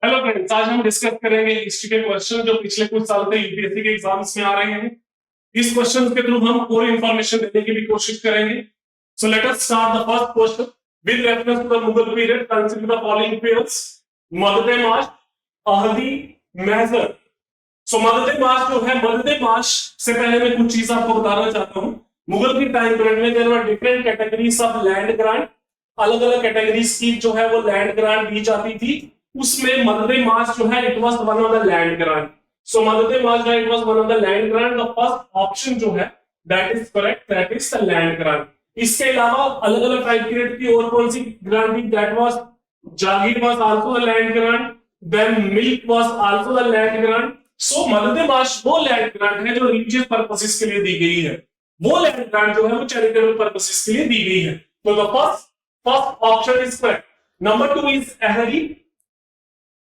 Hello friends, आज हम discuss करेंगे हिस्ट्री के क्वेश्चन जो पिछले कुछ साल से यूपीएससी के एग्जाम्स में आ रहे हैं। इस क्वेश्चन के थ्रू हम पूरी इंफॉर्मेशन देने की भी कोशिश करेंगे। So let us start the first question. With reference to the Mughal period consider the following periods: madad-i-maash, ahadi, mahzar. So madad-i-maash जो है, मगध-ए-माश से पहले मैं कुछ चीज आपको बताना चाहता हूँ। मुगल की टाइम पीरियड में there were different categories of land grant. अलग अलग कैटेगरीज की जो है वो लैंड ग्रांट दी जाती थी। उसमें मगध-ए-माश जो है it was one of the land grant. So madad-i-maash जो it was one of the land grant. The first option जो है that is correct, that is the land grant. इसके अलावा अलग अलग टाइम पीरियड की और कौन सी ग्रांट थी? That was jagir was also the land grant, then milk was also the land grant. So madad-i-maash वो लैंड ग्रांट है जो रिलीजियस पर्पसेस के लिए दी गई है। वो लैंड ग्रांट जो है वो चैरिटेबल पर्पसेस के लिए दी गई है। तो the first option is correct. Number 2 is ahadi.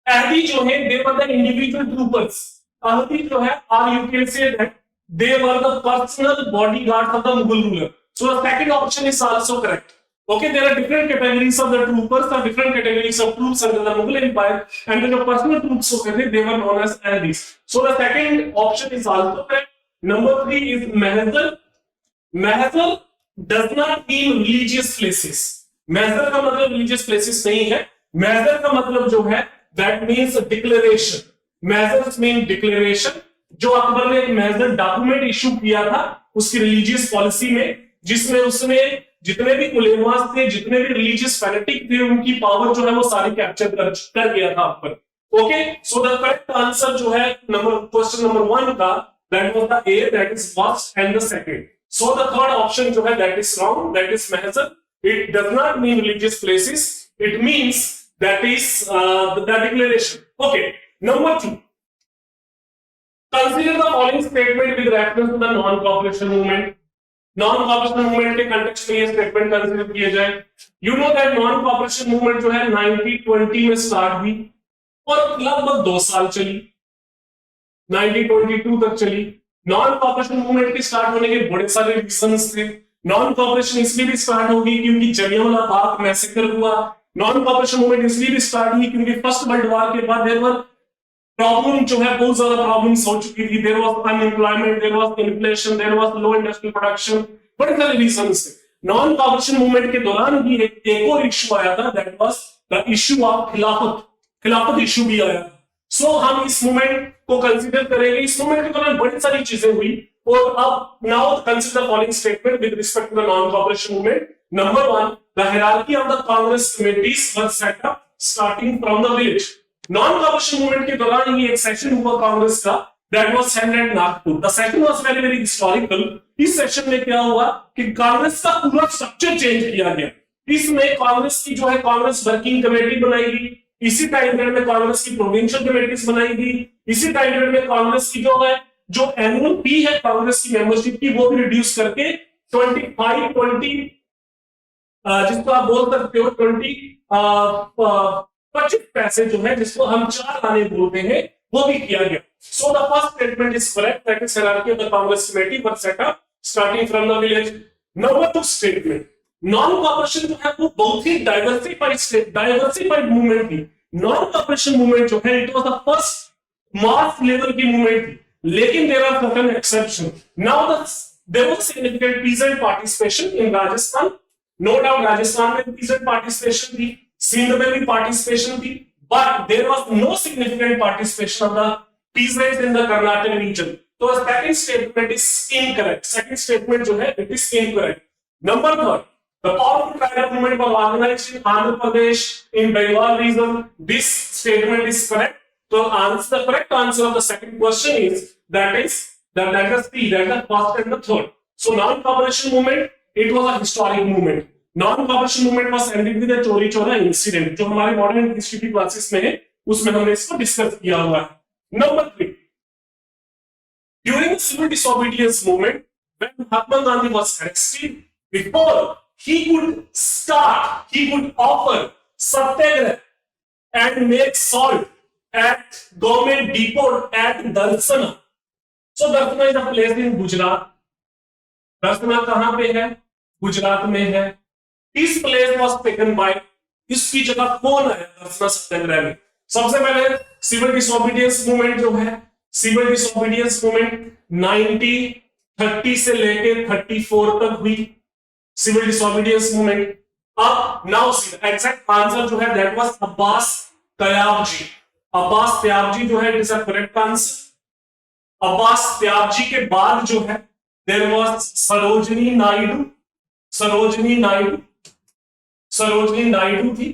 Ahadi जो है they were the individual troopers. Ahadi जो है or you can say that they were the personal bodyguards of the Mughal ruler. So the second option is also correct. Okay, there are different categories of the troopers or different categories of troops under the Mughal Empire, and the personal troops over there, they were known as Ahdis. So the second option is also correct. Number 3 is Mahzar. Mahzar does not mean religious places. Mahzar का मतलब religious places नहीं है. Mahzar का मतलब जो है that means declaration. Mahzar mean declaration. जो अकबर ने एक महजर डॉक्यूमेंट इशू किया था उसकी रिलीजियस पॉलिसी में, जिसमें उसने जितने भी उलेमास थे, जितने भी रिलीजियस फैनेटिक थे, उनकी पावर जो है वो सारी कैप्चर कर गया था Akbar. Okay, so the correct answer जो है क्वेश्चन नंबर 1 का that was the A, that is first and the second. So the third option जो है that is wrong, that is mahzar. It does not mean religious places, it means that is the declaration. Okay, number 2, consider the following statement with reference to the non cooperation movement. Non cooperation movement के context में ये statement consider किए जाए। You know that non cooperation movement जो है 1920 में start हुई और लगभग 2 साल चली, 1922 तक चली। नॉन कॉपरेशन मूवमेंट के स्टार्ट होने के बड़े सारे रीजंस थे। नॉन कॉपरेशन इसलिए भी स्टार्ट होगी क्योंकि जलियांवाला बाग मैसेकर हुआ। नॉन कॉपरेशन मूवमेंट इसलिए भी स्टार्ट हुई क्योंकि फर्स्ट वर्ल्ड वॉर के बाद देयर वर प्रॉब्लम जो है बहुत ज्यादा प्रॉब्लम्स हो चुकी थी। There was unemployment, there was inflation, there was low industrial production, बड़े सारे रीजंस थे। नॉन कॉपरेशन मूवमेंट के दौरान भी एक और इशू आया था, that was the issue of खिलाफत इशू भी आया। सो हम इस मूवमेंट को कंसीडर करेंगे। इस मूवमेंट के दौरान बड़ी सारी चीजें हुई और अब now consider following statement with respect to the non cooperation movement. Number 1, the hierarchy of the Congress committees was set up starting from the village. Non cooperation movement के दौरान ही एक सेशन हुआ कांग्रेस का, that was held at Nagpur. The session was very very historical. इस session में क्या हुआ कि कांग्रेस का पूरा स्ट्रक्चर चेंज किया गया। इसमें कांग्रेस की जो है कांग्रेस वर्किंग कमेटी बनाई गई। इसी टाइम पीरियड में कांग्रेस की प्रोविंशियल कमेटीज बनाई गई। इसी टाइम पीरियड में कांग्रेस की जो एनुअल फी है कांग्रेस की मेंबरशिप की, वो भी रिड्यूस करके 20 जिसको आप बोल सकते हो 25 पैसे जो है, जिसको हम 4 आने बोलते हैं, वो भी किया गया। So the first statement is correct, that is hierarchy of the Congress committee was set up starting from the village. Number 2 statement, non cooperation जो है वो बहुत ही डाइवर्सिफाइड मूवमेंट थी। नॉन कॉपरेशन मूवमेंट जो है it was the first mass level की movement थी, लेकिन there are certain exception. Now there was significant peasant participation in Rajasthan. No doubt Rajasthan में पीसेंट पार्टिसिपेशन थी, सिंध में भी पार्टिसिपेशन थी, but there was no significant participation of the peasants in the Karnataka region. तो second statement is incorrect. Second statement जो है it is incorrect. Number 3, the powerful tribal movement was organized in Andhra Pradesh, in Bengal region. This statement is correct. So the correct answer of the second question is that is C, that is the first and the third. So non-cooperation movement, it was a historic movement. Non-cooperation movement was ended with a चोरी Chaura incident, जो हमारे modern history की classes में है, उसमें हमने इसको discuss किया हुआ है। Number 3, during the civil disobedience movement, when Mahatma Gandhi was arrested, before he could offer satyagraha and make salt at government depot at Darsana. So Darsana is a place in Gujarat. Darsana कहां पे है? गुजरात में है। इस place was taken by, इसकी जगह कौन आया दर्शना सत्याग्रह में? सबसे पहले सिविल डिसोबीडियंस मूवमेंट जो है, सिविल डिसोबीडियंस मूवमेंट 1930 से लेके 34 तक हुई सिविल डिसोबीडियंस मूवमेंट। अब नाउ सी एग्जैक्ट आंसर जो है दैट वाज अब्बास तयाब जी। अब्बास तयाब जी जो है it is a correct answer. Abbas Tyab ji के बाद जो है देयर वाज सरोजनी नायडू। सरोजनी नायडू, सरोजनी नायडू थी।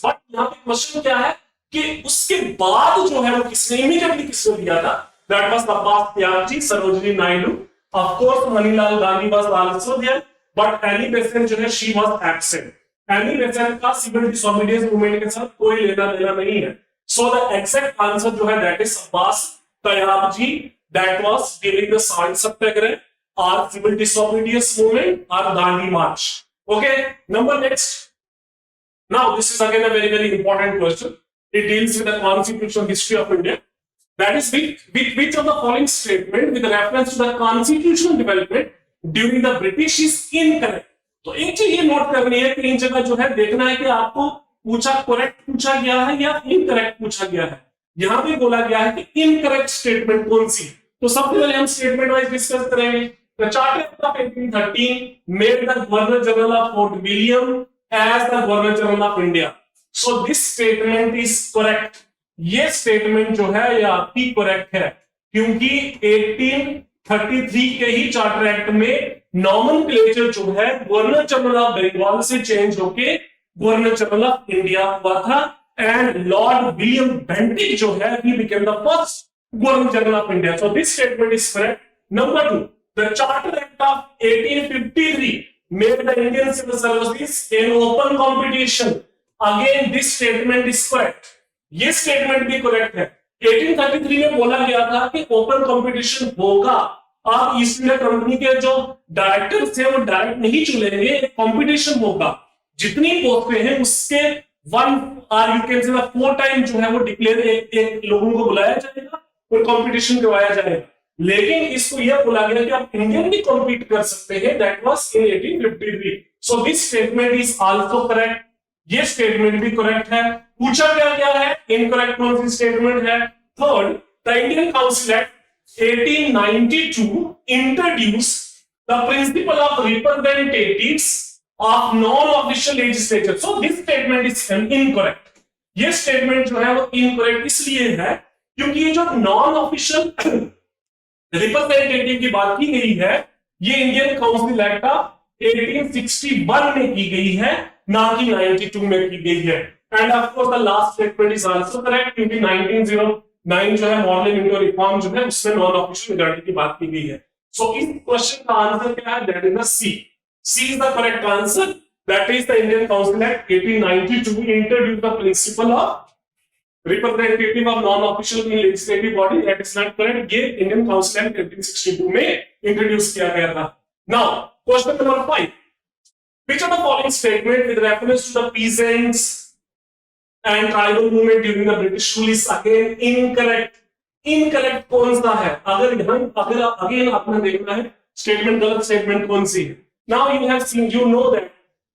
बट यहाँ पे क्वेश्चन क्या है कि उसके बाद जो है वो किसने इमीडिएटली किसने दिया था, that was Abbas Tyab ji, Sarojini Naidu. Of course Manilal Gandhi was also there, but Annie Besant जो है she was absent. Annie Besant का सिविल डिसोबीडियंस मूवमेंट के साथ कोई लेना देना नहीं है। सो द एग्जैक्ट आंसर जो है that is Abbas Tyab ji, that was during the salt satyagraha और सिविल डिसोबीडियंस मूवमेंट और Dandi march. Okay, number next. Now, this is again a very important question. It deals with the constitutional history of India. That is, with which of the following statement with reference to the constitutional development during the British is incorrect? तो एक चीज ये note करनी है कि इन जगह जो है देखना है कि आपको पूछा करेक्ट पूछा गया है या इनकरेक्ट पूछा गया है। यहां पे बोला गया है कि इनकरेक्ट स्टेटमेंट कौन सी। तो सबसे पहले हम स्टेटमेंट वाइज डिस्कस करेंगे। The Charter of 1813 made the Governor General of Fort William as the Governor General of India. So this statement is correct. ये स्टेटमेंट जो है ये आपकी करेक्ट है, क्योंकि 1833 के ही चार्टर एक्ट में नॉमेनक्लेचर जो है गवर्नर जनरल ऑफ बंगाल से चेंज होके गवर्नर जनरल ऑफ इंडिया हुआ था। एंड लॉर्ड विलियम बेंटिक जो है he became the first Governor General of India. So this statement is correct. Number 2, the Charter Act of 1853 made the Indian civil services an open competition. Again, this statement is correct. ये statement भी correct है। 1833 में बोला गया था कि open competition होगा। अब ईस्ट इंडिया कंपनी के जो डायरेक्टर्स थे वो डायरेक्ट नहीं चुनेंगे, कंपटीशन होगा। जितनी पोस्टें हैं उसके 1 और यू कैन से 4 टाइम जो है वो डिक्लेयर एक लोगों को बुलाया जाएगा और कंपटीशन करवाया जाएगा। लेकिन इसको यह बोला गया कि आप इंडियन भी कॉम्पीट कर सकते हैं, that was in 1853। So this statement is also correct. ये स्टेटमेंट भी करेक्ट है। पूछा क्या गया है, इनकरेक्ट कौन सी स्टेटमेंट है। Third, the Indian council act 1892 introduced the principle of representatives of non official legislature. So this statement is incorrect. ये स्टेटमेंट जो है वो इनकरेक्ट इसलिए है क्योंकि ये जो नॉन ऑफिशियल रिप्रेजेंटेटिव की बात की गई है ये इंडियन काउंसिल एक्ट ऑफ 1861 में की गई है, ना कि 92 में की गई है। End of course the last statement is also correct, क्योंकि 1909 जो है मॉडल इंडो रिफॉर्म जो है उसमें नॉन ऑफिशियल मेजॉरिटी की बात की गई है। सो इस क्वेश्चन का आंसर क्या है, that is the C. C is the correct answer. That is the Indian council act 1892 introduce the principle of representative of non official in legislative body, that is not correct. ये Indian council act 1862 में introduce किया गया था। Now question number 5, which of the following statement with reference to the peasants and tribal movement during the British rule is again incorrect? Incorrect कौन सा है? अगर again आपने देखना है स्टेटमेंट गलत स्टेटमेंट कौन सी है। Now you have seen, you know that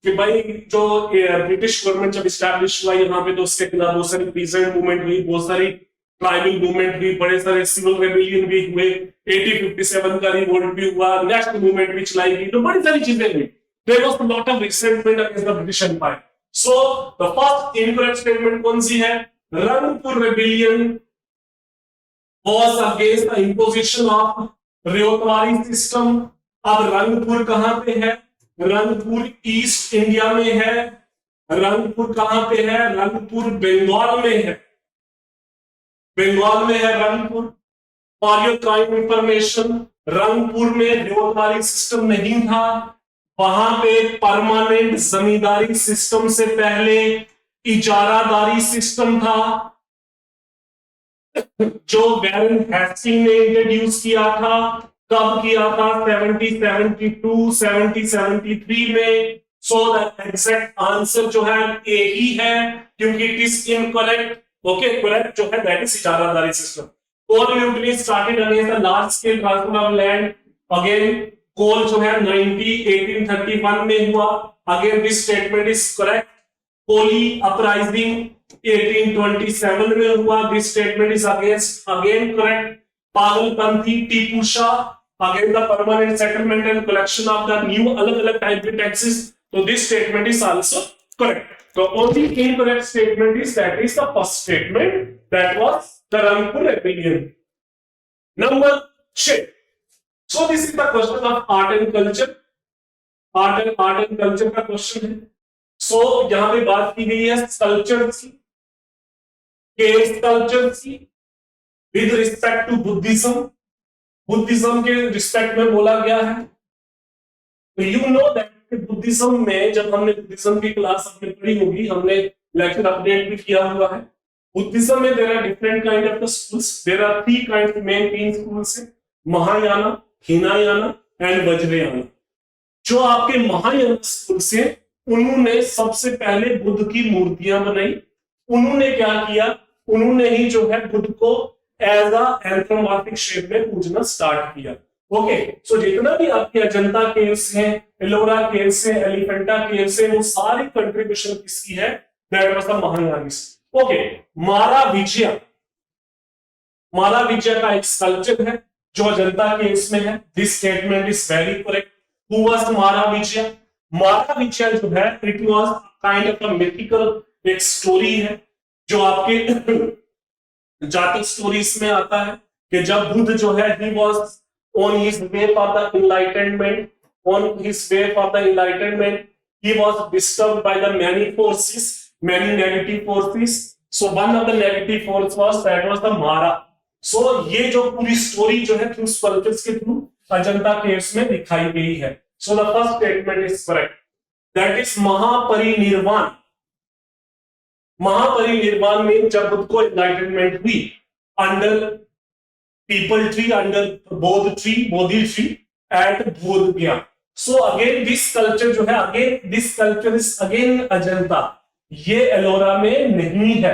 कि भाई जो ब्रिटिश गवर्नमेंट जब स्टैब्लिश हुआ यहाँ पे तो उसके खिलाफ बहुत सारी पीसेंट मूवमेंट हुई, बहुत सारी ट्राइबल मूवमेंट हुई, बड़े सारे सिविल रेबेलियन भी हुए, 1857 का रिवोल्ट भी हुआ, नेशनल मूवमेंट भी चलाई गई, तो बड़ी सारी चीजें हुई। There was a lot of resentment against the British Empire. So the first incorrect statement कौन सी है, Rangpur rebellion was against the imposition of ryotwari system. अब रंगपुर कहां पे है, रंगपुर ईस्ट इंडिया में है। रंगपुर कहां पे है, रंगपुर बंगाल में है, बंगाल में है Rangpur. For your kind information, Rangpur में रियोतवारी सिस्टम नहीं था, वहां पे परमानेंट जमींदारी सिस्टम से पहले इजारादारी सिस्टम था, जो बैरन हेस्टिंग ने इंट्रोड्यूस किया था। कब किया था, 1772 1773 में। सो द एग्जैक्ट आंसर जो है ए ही है, क्योंकि it is incorrect. Okay, correct जो है that is izaradari system. Kol utility started against the large scale transfer of land. Again Kol जो है 1831 में हुआ। Again this statement is correct. Koli uprising 1827 में हुआ, this statement is against again correct. Pagalpanthi Tipu Shah again the permanent settlement and collection of the new अलग अलग type के taxes, तो this statement is also correct. The only incorrect statement is that is the first statement, that was the Rangpur rebellion. Number 6. So this is the question of art and culture. art and culture का question है। सो यहां पे बात की गई है sculptures की, cave sculptures की with respect to Buddhism. Buddhism के रिस्पेक्ट में बोला गया है। तो यू नो दैट बुद्धिज्म में जब हमने बुद्धिज्म की क्लास अपने पढ़ी होगी, हमने लेक्चर अपडेट भी किया हुआ है। बुद्धिज्म में there are different kind of the schools, there are three kind main तीन स्कूल्स है, महायाना, हीनायाना एंड वज्रयाना। जो आपके महायाना स्कूल से, उन्होंने सबसे पहले बुद्ध की मूर्तियां बनाई। उन्होंने क्या किया, उन्होंने ही जो है बुद्ध को एज अ एंथ्रोमॉर्फिक शेप में पूजना स्टार्ट किया। ओके, सो जितना भी आपके अजंता केव्स हैं, एलोरा केव्स हैं, एलिफेंटा केव्स हैं, वो सारी कंट्रीब्यूशन किसकी है, that was the Mahayanis. Okay, Maravijaya, Maravijaya का एक स्कल्पचर है जो अजंता केव्स में है। This statement is very correct. Who was Maravijaya? Maravijaya जो है it was kind of a mythical एक स्टोरी है जो आपके जातक स्टोरीज में आता है कि जब बुद्ध जो है he was on his way for the enlightenment, on his way for the enlightenment, he was disturbed by the many forces, many negative forces. So one of the negative force was that was the Mara. So ये जो पूरी story जो है through sculptures के through Ajanta caves में दिखाई गई है। So the first statement is correct. That is महापरिनिर्वाण। महापरिनिर्वाण में जब बुद्ध को एनलाइटनमेंट हुई under people tree, under bodhi tree at Bodh Gaya. So again this culture जो है, again this culture is again Ajanta, ये एलोरा में नहीं है।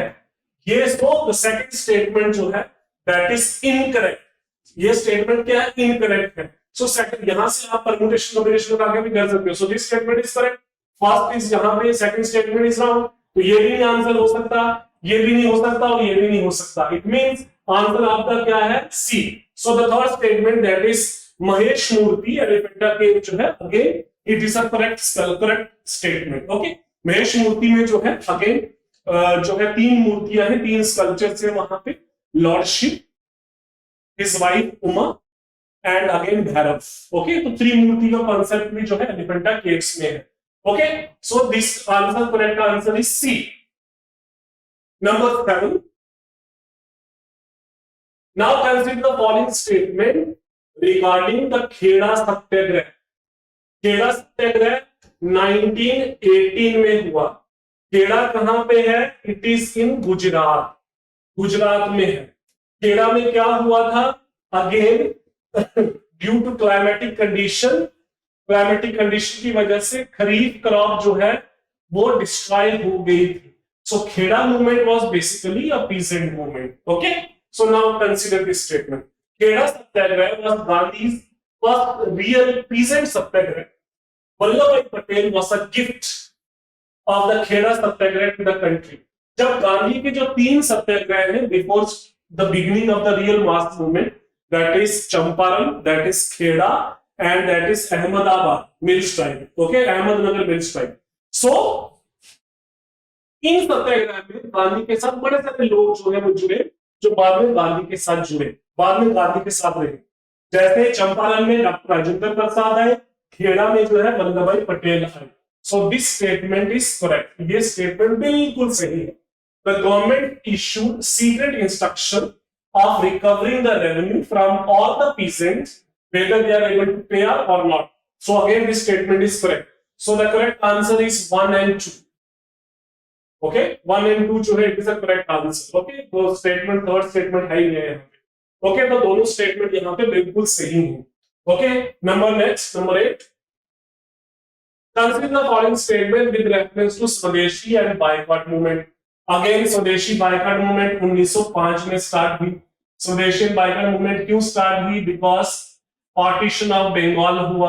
ये so the second statement जो है that is incorrect। ये स्टेटमेंट क्या है, इनकरेक्ट है। सो सेकंड, यहां से आप परम्यूटेशन कॉम्बिनेशन आगे भी कर सकते हो। सो this statement is correct, first is यहां पे, सेकंड स्टेटमेंट इज रॉन्ग। तो ये भी नहीं आंसर हो सकता, ये भी नहीं हो सकता और ये भी नहीं हो सकता। इट मींस आंसर आपका क्या है, C. So the third statement that is Mahesh Murti Elephanta cave जो है, again it is a correct statement. Okay, Mahesh Murti में जो है अगेन जो है तीन मूर्तियां हैं, तीन स्कल्पचर्स हैं वहां पे, lord Shiva, his wife Uma and again Bhairav. Okay, तो त्रिमूर्ति का कॉन्सेप्ट भी जो है एलिफेंटा केव्स में है। Okay, so this answer, correct answer is C. Number 7, now consider the following statement regarding the Kheda Satyagraha. Kheda Satyagraha 1918 में हुआ। खेड़ा कहां पे है, it is in Gujarat, Gujarat में है। खेड़ा में क्या हुआ था, again due to climatic condition, climatic condition की वजह से खरीफ क्रॉप जो है वो डिस्ट्रॉय हो गई थी। So Kheda movement was basically a peasant movement. Okay, so now consider this statement. Kheda Satyagraha was Gandhi's first real peasant satyagraha. Vallabhbhai Patel was a gift of the Kheda Satyagraha to the country. जब गांधी के जो तीन सत्याग्रह हैं before the beginning of the real mass movement, that is Champaran, that is Kheda and that is Ahmedabad mill strike. Okay, Ahmednagar mill strike. So in satyagraha में गांधी के साथ बड़े सारे लोग जो है वो जुड़े, जो बाद में गांधी के साथ जुड़े, बाद में गांधी के साथ रहे। जैसे चंपारण में डॉक्टर राजेंद्र प्रसाद आए, खेड़ा में जो है वल्लभ भाई पटेल आए। सो दिस स्टेटमेंट इज करेक्ट, ये स्टेटमेंट बिल्कुल सही है। The government issued secret instruction of recovering the revenue from all the peasants whether they are able to pay or not. So again this statement is correct. So the correct answer is 1 and 2. Okay, 1 and 2 जो है it is a correct answer. Okay, तो statement third statement है ही है यहाँ पे। Okay, तो दोनों statement यहाँ पे बिल्कुल सही हैं। Okay, number next, number 8, consider the following statement with reference to स्वदेशी and boycott movement. अगेन स्वदेशी बायकॉट मूवमेंट 1905 में स्टार्ट हुई। स्वदेशी बायकॉट मूवमेंट क्यों स्टार्ट हुई, बिकॉज पार्टीशन ऑफ बंगाल हुआ।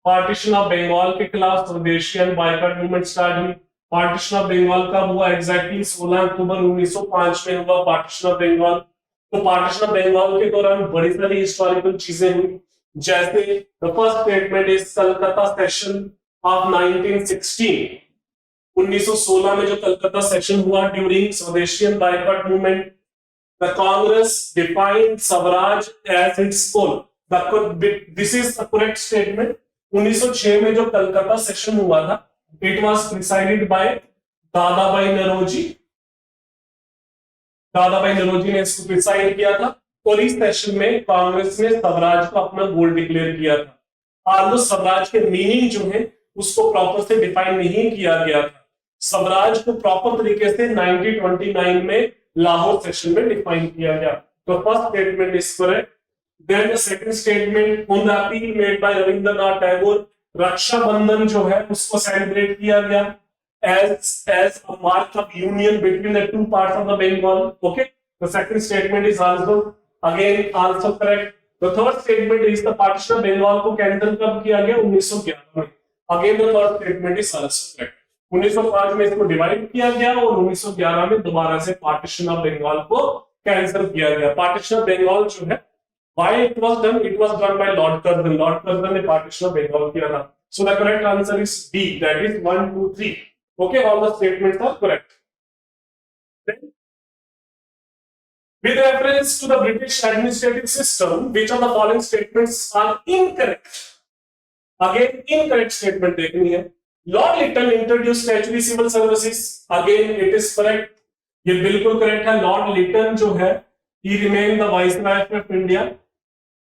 पार्टीशन ऑफ बंगाल के खिलाफ स्वदेशी एंड बायकॉट मूवमेंट स्टार्ट हुई। पार्टीशन ऑफ बंगाल कब हुआ एग्जैक्टली? 16 अक्टूबर 1905 में हुआ पार्टीशन ऑफ बंगाल। तो पार्टीशन ऑफ बंगाल के दौरान बड़ी सारी हिस्टोरिकल चीजें हुई, जैसे the first statement is Calcutta session of 1916। 1916 में जो कलकत्ता सेशन हुआ ड्यूरिंग स्वदेशियन boycott movement, the Congress defined swaraj as its goal. This is the correct statement. 1906 में जो कलकत्ता सेशन हुआ था, it was presided by Dadabhai Naoroji. Dadabhai Naoroji ने इसको प्रिसाइड किया था और इस सेशन में कांग्रेस ने स्वराज को अपना गोल डिक्लेयर किया था। आल्दो स्वराज के मीनिंग जो है उसको प्रॉपर से डिफाइन नहीं किया गया था। स्वराज को प्रॉपर तरीके से 1929 में लाहौर सेशन में डिफाइन किया गया। तो first statement is correct. Then the second statement, on the appeal made by Rabindranath Tagore, Rakshabandhan जो है उसको सेलिब्रेट किया गया as a mark of union between the two parts of the Bengal. Okay, the second statement is also again also correct. The third statement is the partition of Bengal को cancel कब किया गया? 1911 में। Again the third statement is also correct. 1905 में इसको divide किया गया और 1911 में दोबारा से पार्टीशन ऑफ बंगाल को कैंसिल किया गया। पार्टीशन ऑफ बंगाल जो है, why it was done? It was done by Lord Curzon. Lord Curzon ने पार्टीशन ऑफ बंगाल किया था। So the correct answer is D. That is 1, 2, 3. Okay, all the statements are correct. Then, with reference to the British administrative system, which of the following statements are incorrect? Again, incorrect statement देखनी है। Lord Lytton introduced statutory civil services. Again, it is correct. ये बिल्कुल correct है। Lord Lytton जो है, he remained the viceroy of India.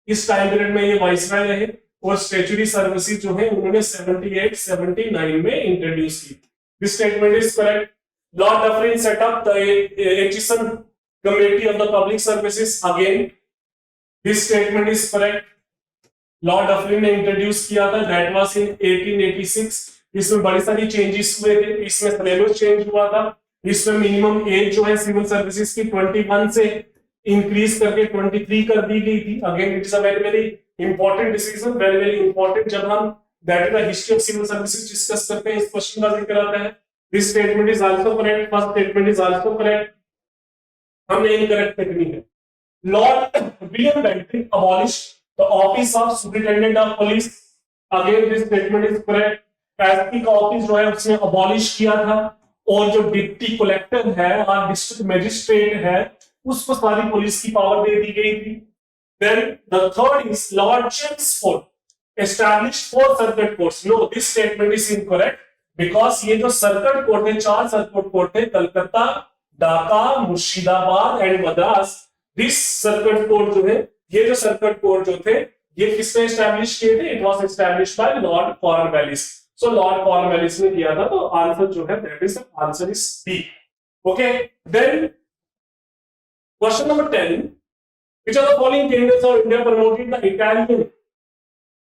इस time period में ये वाइसराय रहे और स्टैट्यूटरी सर्विसेज जो है उन्होंने 78-79 में इंट्रोड्यूस की। This statement is correct. Lord Dufferin set up the Aitchison Committee of the Public Services. Again, this statement is correct. Lord Dufferin ने इंट्रोड्यूस किया था, that was in 1886. इसमें बड़ी सारी चेंजेस हुए थे। इसमें सिलेबस चेंज हुआ था। इसमें मिनिमम एज जो है सिविल सर्विसेज की 21 से इंक्रीज करके 23 कर दी गई थी। Again it is a very very important decision, very very important. जब हम that is the history of civil services discuss करते हैं, इस क्वेश्चन का जिक्र आता है। This statement is also correct. First statement is also correct. हमने इनकरेक्ट लिखनी है। Lord William Bentinck abolished the office of superintendent of police. Again this statement is correct. SP का ऑफिस जो है उसने अबॉलिश किया था और जो डिप्टी कलेक्टर है और डिस्ट्रिक्ट मजिस्ट्रेट है उसको सारी पुलिस की पावर दे दी गई थी। Then the third is Lord Chelmsford established 4 circuit courts. No, this statement is incorrect because ये जो सर्किट कोर्ट थे, 4 सर्किट कोर्ट थे, Calcutta, Dhaka, Murshidabad and Madras. This circuit court जो है, ये जो सर्किट कोर्ट जो थे, ये किसने एस्टैब्लिश किए थे? It was established by lord Cornwallis. So lord Cornwallis ने किया था, तो आंसर जो है that is answer is B. Okay, then question number 10, which of the following kingdoms of India promoted the Italian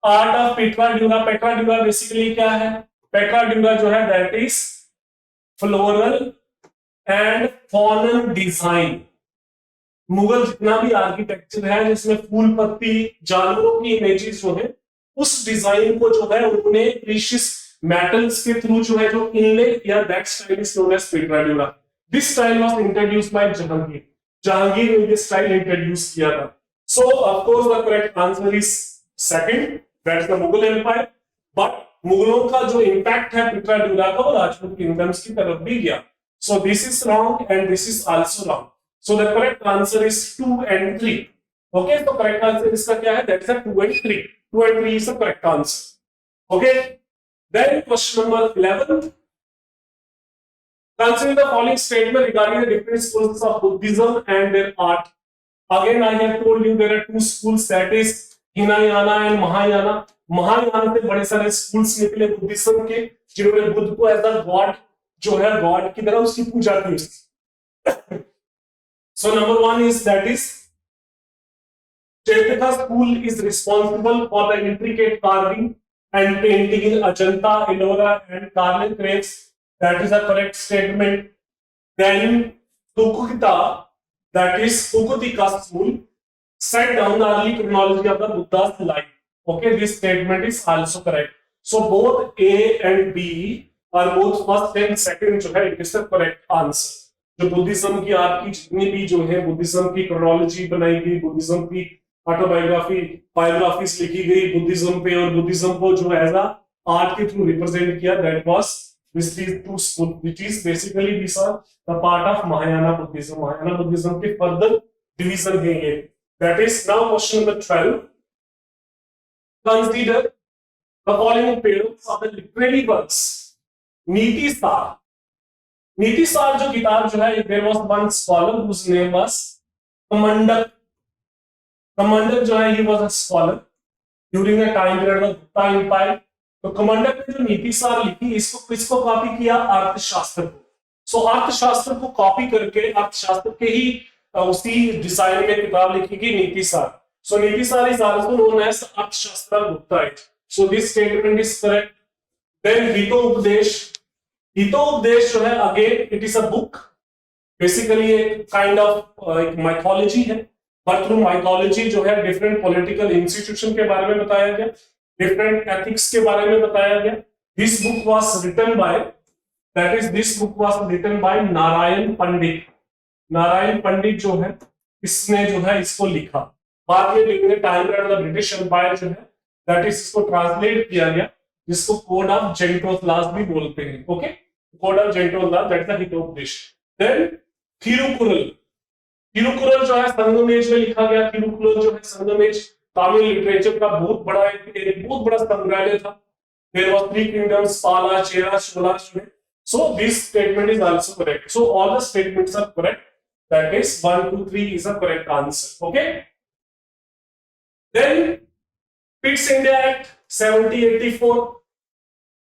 art of Petradura? Petradura basically क्या है? Petradura जो है that is floral and faunal design। Mughal जितना भी architecture है जिसमें फूल पत्ती जानवरों की इमेजेस जो है, उस डिजाइन को जो है उन्होंने प्रीशियस मेटल्स के थ्रू जो है जो इनले या that style is known as Petradura। This style was introduced by Jahangir. Jahangir ने ये स्टाइल इंट्रोड्यूस किया था। So of course the correct answer is second, that is the Mughal empire. But मुगलों का जो इंपैक्ट है पिट्राडूरा का, वो राजपूत किंगडम्स की तरफ भी गया। So this is wrong and this is also wrong. So the correct answer is 2 and 3। Okay, तो करेक्ट आंसर इसका क्या है? That is 2 and 3। 2 and 3 is the correct answer. Okay, then question number 11, consider the following statement regarding the different schools of Buddhism and their art. Again, I have told you there are 2 schools, that is Hinayana and Mahayana. Mahayana से बड़े सारे schools निकले Buddhism के, जिन्होंने बुद्ध को as a God जो है, God की तरह उसकी पूजा की। So number 1 is that is Chaitanya school is responsible for the intricate carving and painting in Ajanta, Ellora and Carlin caves. That is a correct statement. Then Tukukita, that is Tukutika school, set down the early chronology of the Buddha's life. Okay, this statement is also correct. So both A and B और both first and second जो है it is the correct answer. जो Buddhism की आपकी जितनी भी जो है बुद्धिज्म की क्रोनोलॉजी बनाई गई, बुद्धिज्म की ऑटोबायोग्राफी बायोग्राफीज लिखी गई बुद्धिज्म पे, और बुद्धिज्म को जो एज अ आर्ट के थ्रू रिप्रेजेंट किया, that was which is basically these are the part of Mahayana Buddhism. Mahayana Buddhism के further division है ये। That is now question number 12. Consider the following pairings of the literary works. नीति सार। नीति सार जो किताब जो है, there was one scholar whose name was Kamandak. Kamandak जो है he was a scholar during the time period of Gupta Empire. तो कमांडक ने जो नीति सार लिखी, इसको किसको कॉपी किया? अर्थशास्त्र को। सो अर्थशास्त्र को कॉपी करके अर्थशास्त्र के ही उसी डिजाइन में किताब लिखी गई नीति सार। सो नीति सार is also known as Arthashastra Gupta age. So this statement is correct. Then Hitopadesha. Hitopadesha जो है again it is a book, basically एक काइंड ऑफ एक माइथोलॉजी है, बट थ्रू माइथोलॉजी जो है डिफरेंट पॉलिटिकल इंस्टीट्यूशन के बारे में बताया गया, डिफरेंट एथिक्स के बारे में बताया गया। This book was written by, that is this book was written by Narayan Pandit. Narayan Pandit जो है इसने जो है इसको लिखा। बाद में during the time of the British empire जो है दैट इज इसको ट्रांसलेट किया गया, जिसको कोड ऑफ जेंटोलास भी बोलते हैं। Okay, code of Gentoo laws that is the Hitopadesha. Then Thirukkural. Thirukkural जो है संगमेश में लिखा गया। थिरुकुरल जो है संगमेश तमिल लिटरेचर का बहुत बड़ा संग्रहालय था। There was three kingdoms, Pala, Chera, Chola. So this statement is also correct. So all the statements are correct, that is 1 2 3 is the correct answer. Okay, then Pitt's India act 1784,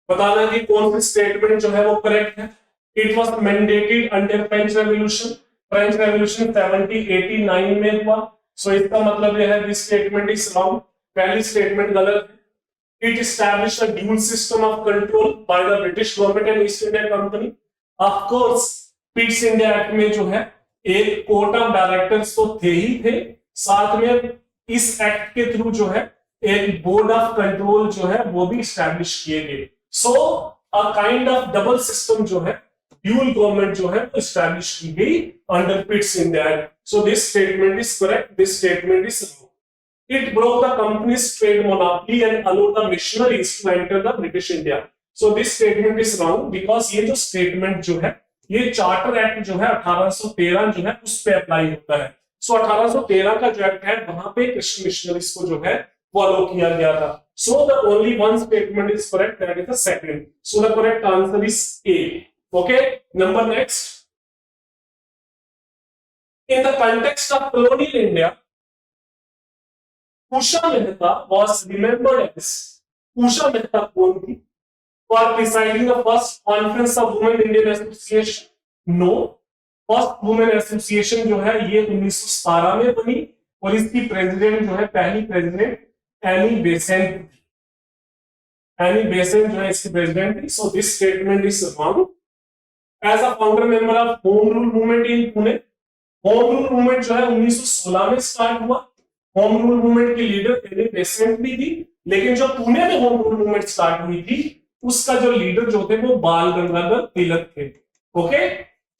बताना कि कौन सी स्टेटमेंट जो है वो करेक्ट है। It was mandated under French revolution. French revolution 1789 में हुआ। सो इसका मतलब यह है दिस स्टेटमेंट इज रॉन्ग। पहली स्टेटमेंट गलत है। It established a dual system of control by the British government and east India company. Of course पिट्स India act में जो है एक कोर्ट ऑफ डायरेक्टर्स तो थे ही थे, साथ में इस एक्ट के थ्रू जो है एक बोर्ड ऑफ कंट्रोल जो है वो भी एस्टैब्लिश किए गए। So a kind of double system जो है, ड्यूल गवर्नमेंट जो है वो एस्टैब्लिश की गई under पिट्स India act. So this statement is correct. This statement is wrong. It broke the company's trade monopoly and allowed the missionaries to enter the British India. So this statement is wrong because ये जो statement जो है ये charter act जो है 1813 जो है उस पे अप्लाई होता है। सो 1813 का जो एक्ट है वहां पे क्रिश्चियन मिशनरीज को जो है फॉलो किया गया था। So the only one statement is correct, that is the second. So the correct answer is a. Okay, number next. In the context of colonial India, Usha Mehta was remembered as Usha Mehta कौन थी? For presiding the first conference of Women Indian Association? No, first Women Association जो है ये 1917 में बनी और इसकी president जो है पहली प्रेसिडेंट एनी बेसेंट थी। एनी बेसेंट जो है इसकी प्रेसिडेंट थी। So this statement is wrong. As a founder member of Home Rule Movement in Pune, home rule movement जो है 1916 में स्टार्ट हुआ। होम रूल मूवमेंट की लीडर एनी बेसेंट भी थी, लेकिन जो पुणे में होम रूल मूवमेंट स्टार्ट हुई थी उसका जो लीडर जो थे वो बाल गंगाधर तिलक थे। Okay,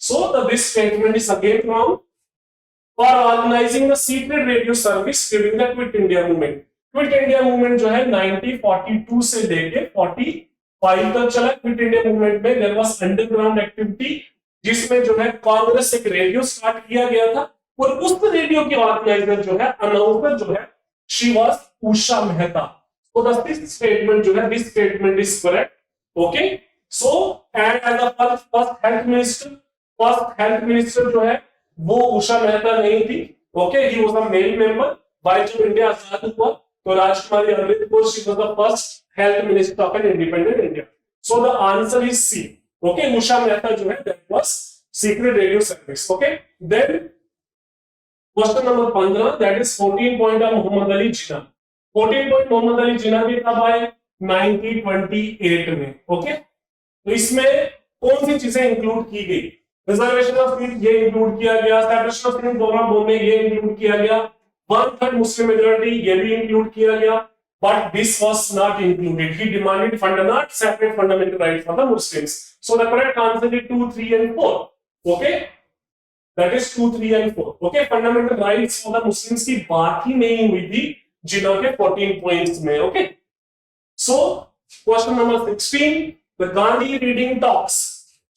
so this statement is again wrong. For organizing the secret radio service during the quit India movement. Quit India movement जो है 1942 से लेके 45 तक चला। क्विट इंडिया मूवमेंट में देयर वाज अंडरग्राउंड एक्टिविटी, जिसमें जो है कांग्रेस एक रेडियो स्टार्ट किया गया था और उस रेडियो के ऑर्गेनाइजर जो है, अनाउंसर जो है, she was Usha Mehta. So this statement जो है this statement is correct. Okay, so and as the first health minister जो है वो उषा मेहता नहीं थी। Okay, he was a male member. By जब इंडिया आजाद हुआ तो Rajkumari Amrit Kaur she was the first health minister of an independent India. So the answer is C. Okay, Usha Mehta जो है that was secret radio service. Okay, then question number 15 that is 14 point of Mohammad Ali Jinnah. 14 point Mohammad Ali Jinnah भी कब आए? 1928 में। Okay, तो इसमें कौन सी चीजें इंक्लूड की गई? रिजर्वेशन ऑफ सीट ये इंक्लूड किया गया, सेपरेशन ऑफ प्रोग्राम में ये इंक्लूड किया गया, 1/3 मुस्लिम मेजॉरिटी ये भी इंक्लूड किया गया, but this was not included. He demanded not separate fundamental rights for the Muslims. So the correct answer is 2, 3 and 4. Okay, that is 2, 3 and 4. Okay, fundamental rights for the Muslims की बात ही नहीं हुई थी जिनों के 14 points में. Okay, so question number 16, the Gandhi reading talks.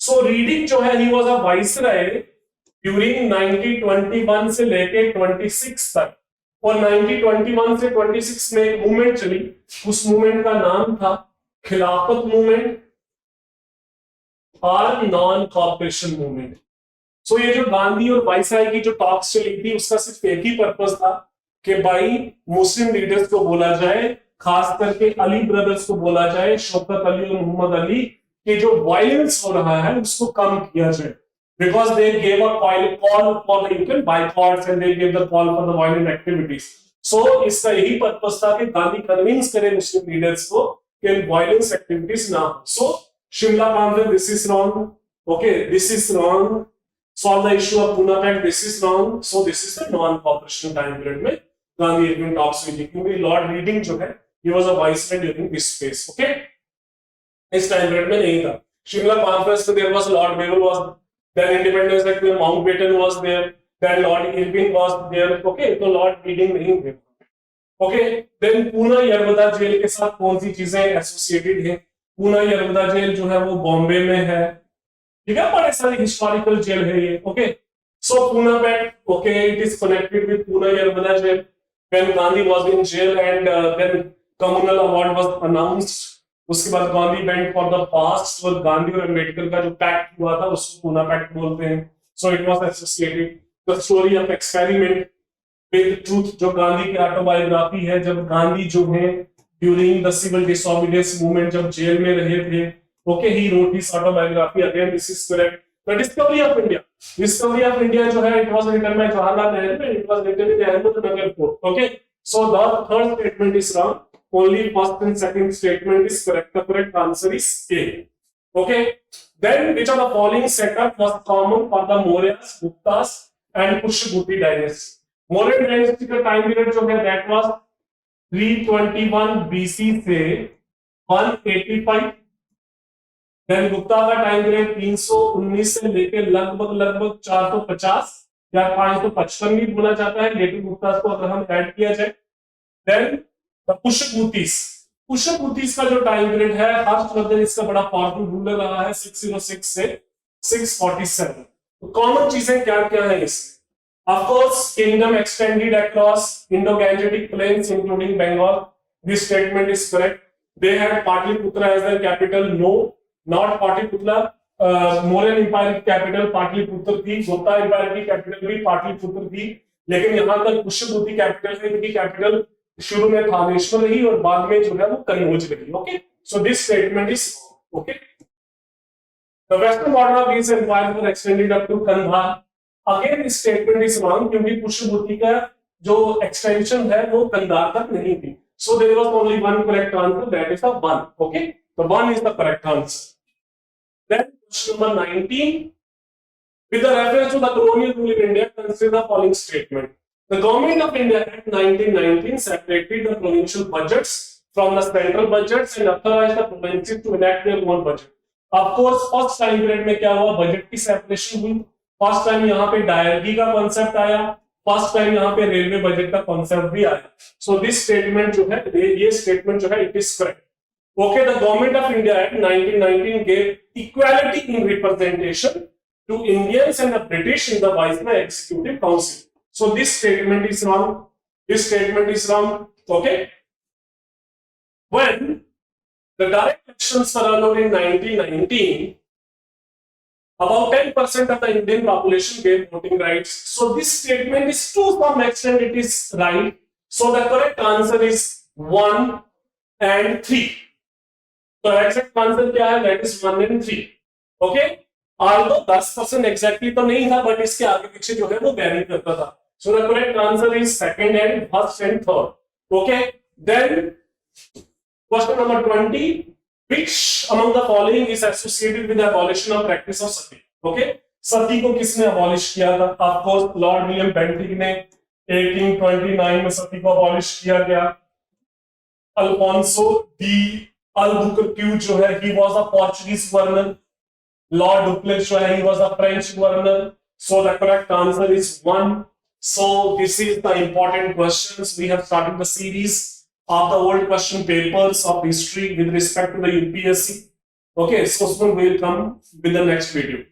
So reading जो है, he was a viceroy during 1921 से लेके 26 तक, और 1921 से 26 में एक मूवमेंट चली. उस मूवमेंट का नाम था खिलाफत मूवमेंट और नॉन कॉपरेशन मूवमेंट. सो ये जो गांधी और वाइसराय की जो टॉक्स चली थी, उसका सिर्फ एक ही पर्पस था कि भाई मुस्लिम लीडर्स को बोला जाए, खास करके अली ब्रदर्स को बोला जाए, शौकत अली और मोहम्मद अली, कि जो वायलेंस हो रहा है उसको कम किया जाए. Because they gave a call for the Indian boycotts and they gave the call for the violent activities. So इसका यही पर्पस था कि गांधी कन्विंस करे मुस्लिम लीडर्स को कि वायलेंस एक्टिविटीज ना हो. So Shimla conference, this is wrong. Okay, this is wrong. Solve the issue of Poona pact, this is wrong. So this is the non cooperation time period में गांधी इरविन टॉक्स हुई थी, क्योंकि Lord reading जो है he was a viceroy during this phase. Okay, इस time period में नहीं था. शिमला कॉन्फ्रेंस में there was lord Wavell was, then Independence Act में Mountbatten was there, then Lord Irwin was there. Okay, तो Lord Reading नहीं थे. Okay, then Poona Yerawada jail के साथ कौन सी चीजें एसोसिएटेड है? पूना यरवदा जेल जो है वो बॉम्बे में है. ठीक है, बड़े सारे हिस्टोरिकल जेल है ये. Okay, so Poona pact, okay, it is connected with Poona Yerawada jail. when Gandhi was in jail and then communal award was announced. उसके बाद Gandhi band for the past, और गांधी और अम्बेडकर का जो पैक्ट हुआ था उसको पूना पैक्ट बोलते हैं. So it was associated the story of experiment with truth, जो गांधी की ऑटोबायोग्राफी है. जब गांधी जो है during the civil disobedience movement जब जेल में रहे थे, okay, he wrote his autobiography. Again this is correct. The discovery of India, discovery of India जो है, it was written by Jawaharlal Nehru and it was written in Ahmednagar fort. Okay, so the third statement is wrong. Only first and second statement is correct. The correct answer is A. Okay. Then which of the following setup was common for the Mauryas, Guptas and Pushyabuti dynasty? Maurya dynasty का time period जो है that was 321 BC से 185. Then Gupta का time period 319 से लेकर लगभग 450 या 555 भी बोला जाता है, लेकिन गुप्ता को अगर हम ऐड किया जाए. Then पुष्यभूतिस का जो टाइम पीरियड है, हर्षवर्धन इसका बड़ा पावरफुल रूलर रहा है 606 से 647. तो कॉमन चीजें क्या क्या है इसमें? Of course kingdom extended across Indo-Gangetic plains including Bengal. This statement is correct. They had Pataliputra as their capital. No, not Pataliputra. Mauryan empire की कैपिटल पाटलिपुत्र थी, गुप्ता एम्पायर की कैपिटल भी पाटलिपुत्र थी, लेकिन यहां तक पुष्यभूति कैपिटल है, इनकी कैपिटल शुरू में थानेश्वर रही और बाद में जो है वो कन्नौज रही. Okay, so this statement is okay. The western border of this empire were extended up to Kandahar. Again this statement is wrong, क्योंकि पुष्यभूति का जो एक्सटेंशन है वो कंधार तक नहीं थी. So there was only one correct answer, that is the 1. Okay, तो 1 is the correct answer. Then question number 19, with the reference to the colonial rule in India, consider the following statement. The government of India Act 1919 separated the provincial budgets from the central budgets and authorized the provinces to enact their own budget. Of course, first time period में क्या हुआ? Budget की separation हुई. First time यहाँ पे dyarchy का concept आया, first time यहाँ पे रेलवे बजट का कॉन्सेप्ट भी आया. सो दिस स्टेटमेंट जो है, ये स्टेटमेंट जो है, it is correct. Okay, the government of India Act 1919 gave equality in representation to Indians and the British in the Viceroy Executive Council. So this statement is wrong. This statement is wrong. Okay. When the direct elections were allowed in 1919, about 10% of the Indian population gave voting rights. So this statement is to some extent it is right. So the correct answer is 1 and 3. So exact answer क्या है? That is 1 and 3. Okay. Although 10% exactly तो नहीं था, but इसके आगे पीछे जो है वो वैरी करता था. So the correct answer is second and first and third. Okay. Then question number 20. Which among the following is associated with the abolition of practice of sati? Okay. सती को किसने अबॉलिश किया था? Of course, Lord William Bentinck ने 1829 में सती को abolish किया गया. Alfonso D अल्बुकर्क्यू जो है, he was a Portuguese governor. Lord Dupleix जो है, he was a French governor. So the correct answer is 1. So this is the important questions. We have started the series of the old question papers of history with respect to the UPSC. Okay, so soon we will come with the next video.